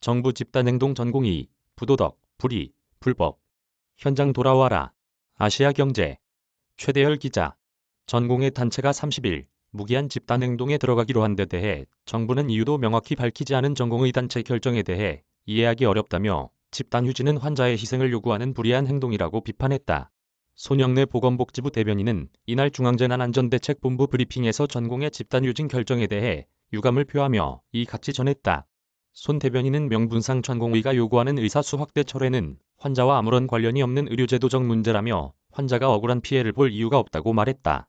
정부 집단행동 전공의, 부도덕, 불의, 불법. 현장 돌아와라. 아시아경제. 최대열 기자. 전공의 단체가 30일 무기한 집단행동에 들어가기로 한 데 대해 정부는 이유도 명확히 밝히지 않은 전공의 단체 결정에 대해 이해하기 어렵다며 집단휴지는 환자의 희생을 요구하는 불의한 행동이라고 비판했다. 손영래 보건복지부 대변인은 이날 중앙재난안전대책본부 브리핑에서 전공의 집단휴진 결정에 대해 유감을 표하며 이같이 전했다. 손 대변인은 명분상 전공의가 요구하는 의사수 확대 철회는 환자와 아무런 관련이 없는 의료제도적 문제라며 환자가 억울한 피해를 볼 이유가 없다고 말했다.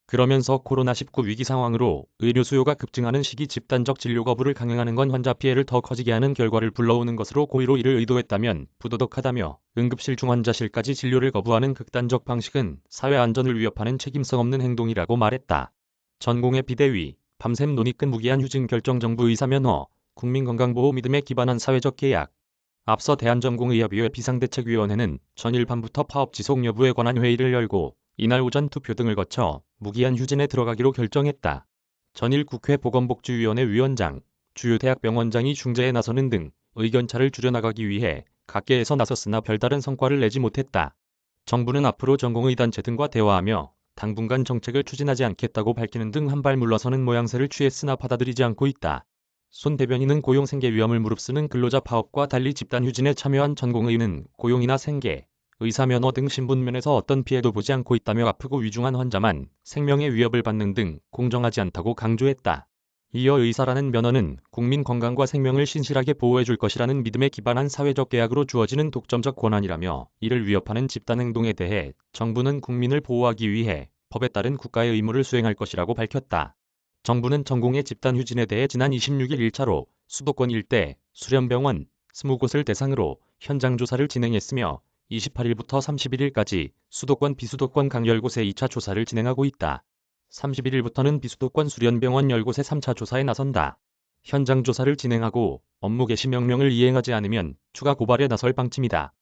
그러면서 코로나19 위기 상황으로 의료 수요가 급증하는 시기 집단적 진료 거부를 강행하는 건 환자 피해를 더 커지게 하는 결과를 불러오는 것으로 고의로 이를 의도했다면 부도덕하다며 응급실 중환자실까지 진료를 거부하는 극단적 방식은 사회 안전을 위협하는 책임성 없는 행동이라고 말했다. 전공의 비대위, 밤샘 논의 끝 무기한 휴진 결정 정부 의사면허, 국민건강보호 믿음에 기반한 사회적 계약. 앞서 대한전공의협의회 비상대책위원회는 전일 밤부터 파업 지속 여부에 관한 회의를 열고 이날 오전 투표 등을 거쳐 무기한 휴진에 들어가기로 결정했다. 전일 국회 보건복지위원회 위원장, 주요 대학병원장이 중재에 나서는 등 의견차를 줄여나가기 위해 각계에서 나섰으나 별다른 성과를 내지 못했다. 정부는 앞으로 전공의단체 등과 대화하며 당분간 정책을 추진하지 않겠다고 밝히는 등 한 발 물러서는 모양새를 취했으나 받아들이지 않고 있다. 손 대변인은 고용 생계 위험을 무릅쓰는 근로자 파업과 달리 집단휴진에 참여한 전공의는 고용이나 생계, 의사면허 등 신분면에서 어떤 피해도 보지 않고 있다며 아프고 위중한 환자만 생명의 위협을 받는 등 공정하지 않다고 강조했다. 이어 의사라는 면허는 국민 건강과 생명을 신실하게 보호해줄 것이라는 믿음에 기반한 사회적 계약으로 주어지는 독점적 권한이라며 이를 위협하는 집단행동에 대해 정부는 국민을 보호하기 위해 법에 따른 국가의 의무를 수행할 것이라고 밝혔다. 정부는 전공의 집단휴진에 대해 지난 26일 1차로 수도권 일대 수련병원 20곳을 대상으로 현장조사를 진행했으며 28일부터 31일까지 수도권 비수도권 각 10곳에 2차 조사를 진행하고 있다. 31일부터는 비수도권 수련병원 10곳에 3차 조사에 나선다. 현장 조사를 진행하고 업무 개시 명령을 이행하지 않으면 추가 고발에 나설 방침이다.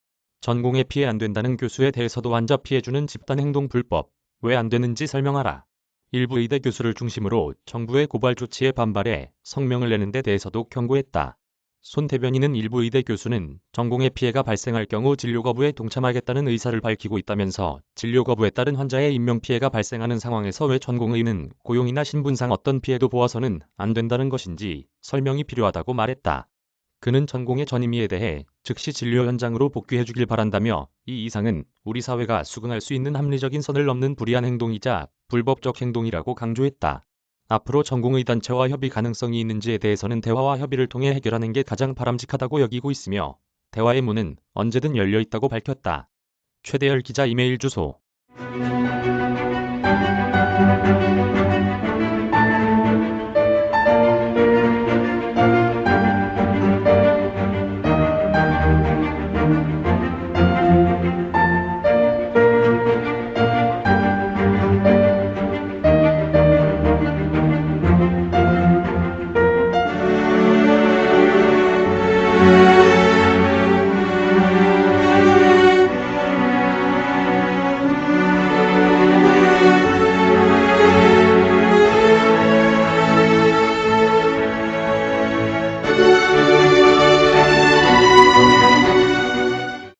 전공에 피해 안 된다는 교수에 대해서도 환자 피해 주는 집단행동 불법, 왜 안 되는지 설명하라. 일부 의대 교수를 중심으로 정부의 고발 조치에 반발해 성명을 내는 데 대해서도 경고했다. 손 대변인은 일부 의대 교수는 전공의 피해가 발생할 경우 진료 거부에 동참하겠다는 의사를 밝히고 있다면서 진료 거부에 따른 환자의 인명피해가 발생하는 상황에서 왜 전공의는 고용이나 신분상 어떤 피해도 보아서는 안 된다는 것인지 설명이 필요하다고 말했다. 그는 전공의 전임의에 대해 즉시 진료 현장으로 복귀해주길 바란다며 이 이상은 우리 사회가 수긍할 수 있는 합리적인 선을 넘는 불의한 행동이자 불법적 행동이라고 강조했다. 앞으로 전공의 단체와 협의 가능성이 있는지에 대해서는 대화와 협의를 통해 해결하는 게 가장 바람직하다고 여기고 있으며 대화의 문은 언제든 열려 있다고 밝혔다. 최대열 기자 이메일 주소